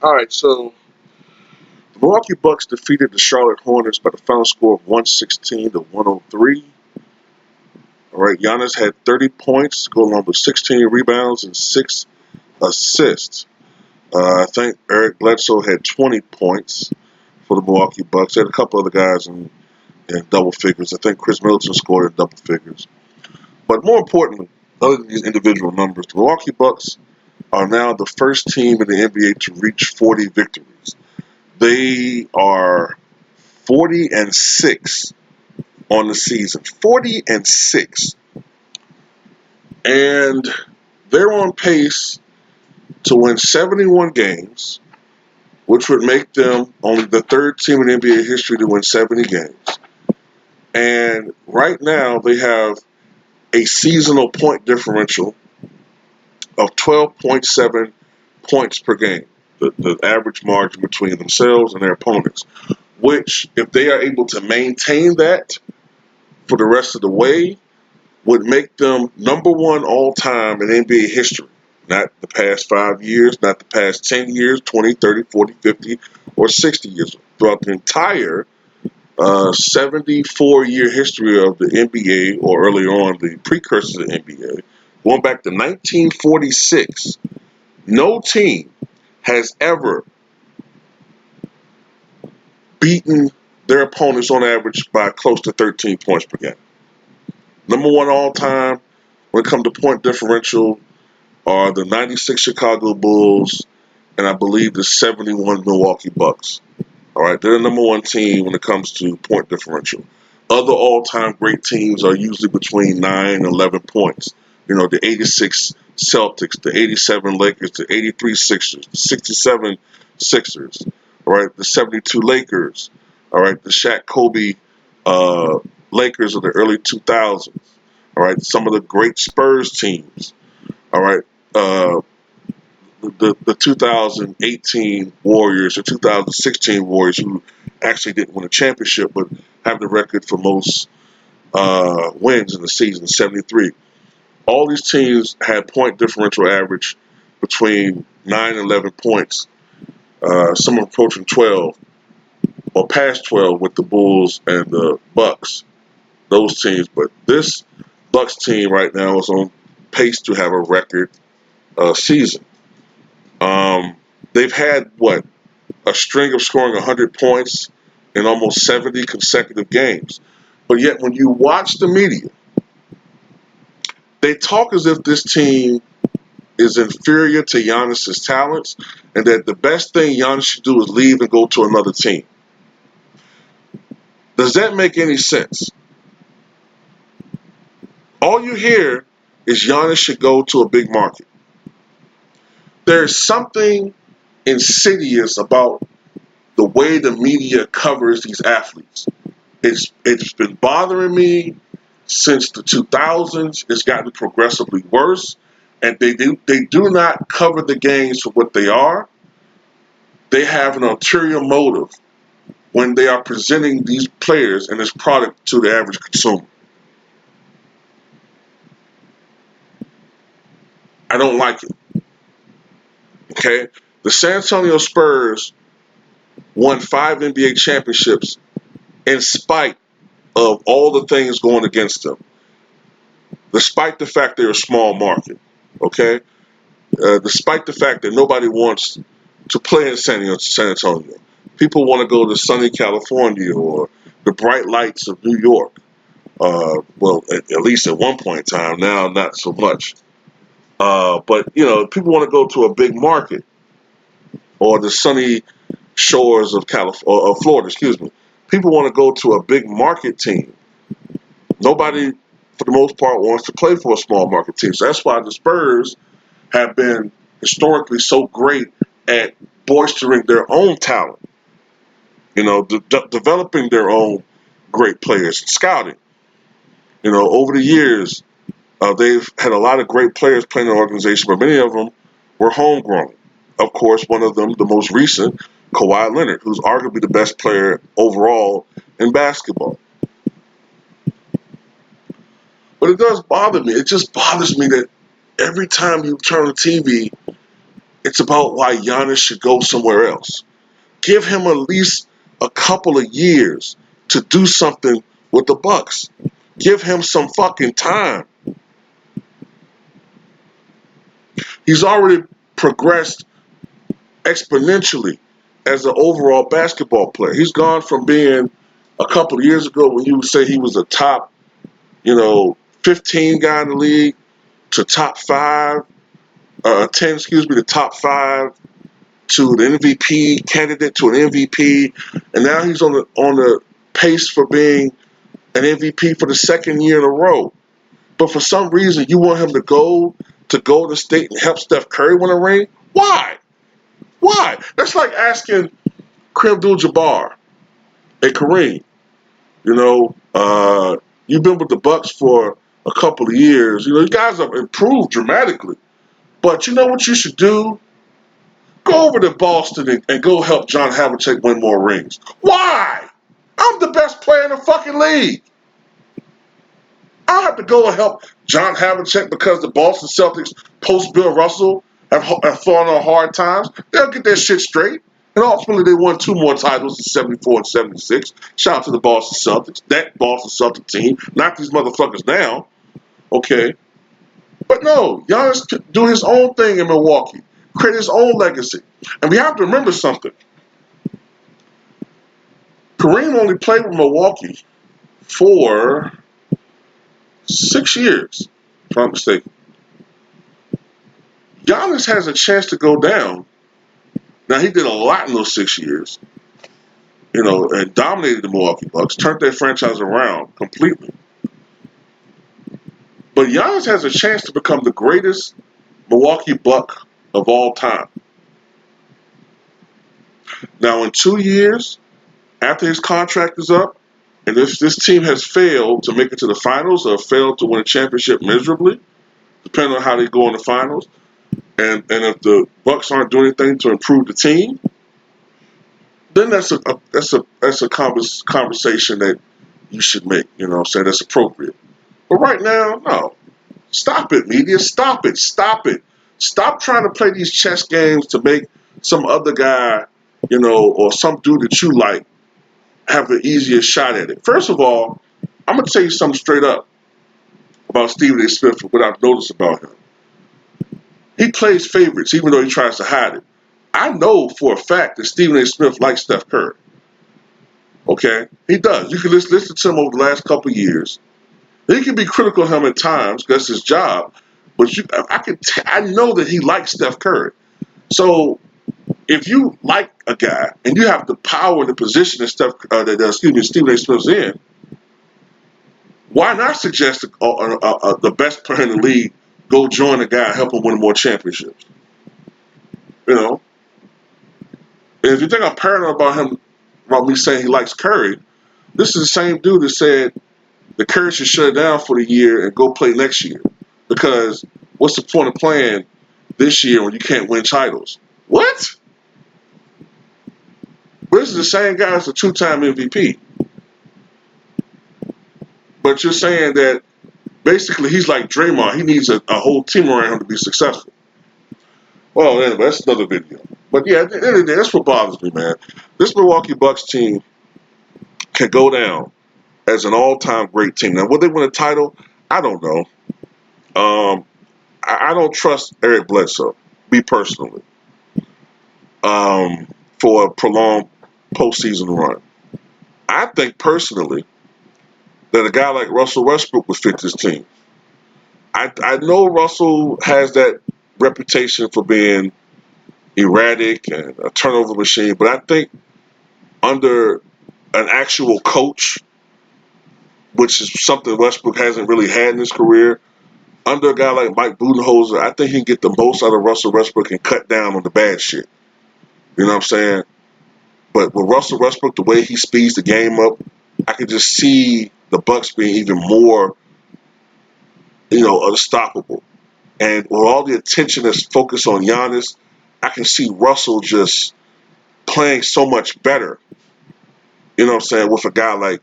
All right, so the Milwaukee Bucks defeated the Charlotte Hornets by the final score of 116 to 103. All right, Giannis had 30 points, go along with 16 rebounds and 6 assists. I think Eric Bledsoe had 20 points for the Milwaukee Bucks. They had a couple other guys in double figures. I think Chris Middleton scored in double figures. But more importantly, other than these individual numbers, the Milwaukee Bucks are now the first team in the NBA to reach 40 victories. They are 40-6 on the season. 40-6. And they're on pace to win 71 games, which would make them only the third team in NBA history to win 70 games. And right now they have a seasonal point differential of 12.7 points per game, the average margin between themselves and their opponents, which, if they are able to maintain that for the rest of the way, would make them number one all time in NBA history. Not the past 5 years, not the past 10 years, 20, 30, 40, 50, or 60 years. Throughout the entire 74-year history of the NBA, or earlier on, the precursor to the NBA, going back to 1946, no team has ever beaten their opponents on average by close to 13 points per game. Number one all time when it comes to point differential are the 96 Chicago Bulls and I believe the 71 Milwaukee Bucks. All right, they're the number one team when it comes to point differential. Other all-time great teams are usually between 9 and 11 points. You know, the 86 Celtics, the 87 Lakers, the 83 Sixers, the 67 Sixers, all right, the 72 Lakers, all right, the Shaq Kobe Lakers of the early 2000s, all right, some of the great Spurs teams, all right, uh, the 2018 Warriors or 2016 Warriors, who actually didn't win a championship but have the record for most wins in the season, 73. All these teams had point differential average between 9 and 11 points. Some approaching 12 or past 12 with the Bulls and the Bucks. Those teams, but this Bucks team right now is on pace to have a record season. Um, they've had a string of scoring 100 points in almost 70 consecutive games. But yet, when you watch the media, they talk as if this team is inferior to Giannis's talents and that the best thing Giannis should do is leave and go to another team. Does that make any sense? All you hear is Giannis should go to a big market. There's something insidious about the way the media covers these athletes. It's been bothering me since the 2000s. It's gotten progressively worse, and they do not cover the games for what they are. They have an ulterior motive when they are presenting these players and this product to the average consumer. I don't like it. Okay, the San Antonio Spurs won 5 NBA championships in spite of all the things going against them, despite the fact they're a small market. Okay, despite the fact that nobody wants to play in San Antonio. People want to go to sunny California or the bright lights of New York. Well, at least at one point in time. Now, not so much. But, you know, people want to go to a big market or the sunny shores of California, or Florida, excuse me. People want to go to a big market team. Nobody, for the most part, wants to play for a small market team. So that's why the Spurs have been historically so great at bolstering their own talent, you know, developing their own great players, scouting. You know, over the years, they've had a lot of great players playing in the organization, but many of them were homegrown. Of course, one of them, the most recent, Kawhi Leonard, who's arguably the best player overall in basketball. But it does bother me. It just bothers me that every time you turn on the TV, It's about why Giannis should go somewhere else. Give him at least a couple of years to do something with the Bucks. Give him some fucking time. He's already progressed exponentially as an overall basketball player. He's gone from being a couple of years ago when you would say he was a top, 15 guy in the league to top 5, 10, the top 5 to the MVP candidate to an MVP, and now he's on the pace for being an MVP for the second year in a row. But for some reason, you want him to go to Golden State and help Steph Curry win a ring? Why? Why? That's like asking Kareem Abdul-Jabbar and Kareem. You've been with the Bucks for a couple of years. You guys have improved dramatically. But you know what you should do? Go over to Boston and go help John Havlicek win more rings. Why? I'm the best player in the fucking league. I have to go and help John Havlicek because the Boston Celtics post Bill Russell have fallen on hard times. They'll get their shit straight. And ultimately, they won 2 more titles in 74 and 76. Shout out to the Boston Celtics. That Boston Celtics team. Not these motherfuckers now. Okay. But no, Giannis can do his own thing in Milwaukee. Create his own legacy. And we have to remember something. Kareem only played with Milwaukee for 6 years, if I'm not mistaken. Giannis has a chance to go down. Now, he did a lot in those 6 years, and dominated the Milwaukee Bucks, turned their franchise around completely. But Giannis has a chance to become the greatest Milwaukee Buck of all time. Now, in 2 years, after his contract is up, and if this team has failed to make it to the finals or failed to win a championship miserably, depending on how they go in the finals, and if the Bucks aren't doing anything to improve the team, then that's a conversation that you should make. Say that's appropriate. But right now, no. Stop it, media. Stop it. Stop it. Stop trying to play these chess games to make some other guy, or some dude that you like have the easiest shot at it. First of all, I'm going to tell you something straight up about Stephen A. Smith, what I've noticed about him. He plays favorites, even though he tries to hide it. I know for a fact that Stephen A. Smith likes Steph Curry. Okay? He does. You can listen to him over the last couple of years. He can be critical of him at times, because it's his job. But I know that he likes Steph Curry. So if you like a guy and you have the power and the position that Stephen A. Smith's in, why not suggest the best player in the league go join a guy and help him win more championships? And if you think I'm paranoid about me saying he likes Curry, this is the same dude that said the Curry should shut it down for the year and go play next year. Because what's the point of playing this year when you can't win titles? What? But this is the same guy as the 2-time MVP. But you're saying that basically he's like Draymond. He needs a whole team around him to be successful. Well, anyway, that's another video. But yeah, at the end of the day, that's what bothers me, man. This Milwaukee Bucks team can go down as an all-time great team. Now, will they win a title? I don't know. I don't trust Eric Bledsoe, me personally, for a prolonged postseason run. I think personally that a guy like Russell Westbrook would fit this team. I know Russell has that reputation for being erratic and a turnover machine, but I think under an actual coach, which is something Westbrook hasn't really had in his career, under a guy like Mike Budenholzer, I think he can get the most out of Russell Westbrook and cut down on the bad shit. You know what I'm saying? But with Russell Westbrook, the way he speeds the game up, I could just see the Bucks being even more, unstoppable. And with all the attention that's focused on Giannis, I can see Russell just playing so much better, with a guy like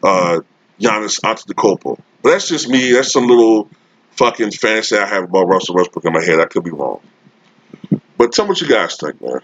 Giannis Antetokounmpo. But that's just me. That's some little fucking fantasy I have about Russell Westbrook in my head. I could be wrong. But tell me what you guys think, man.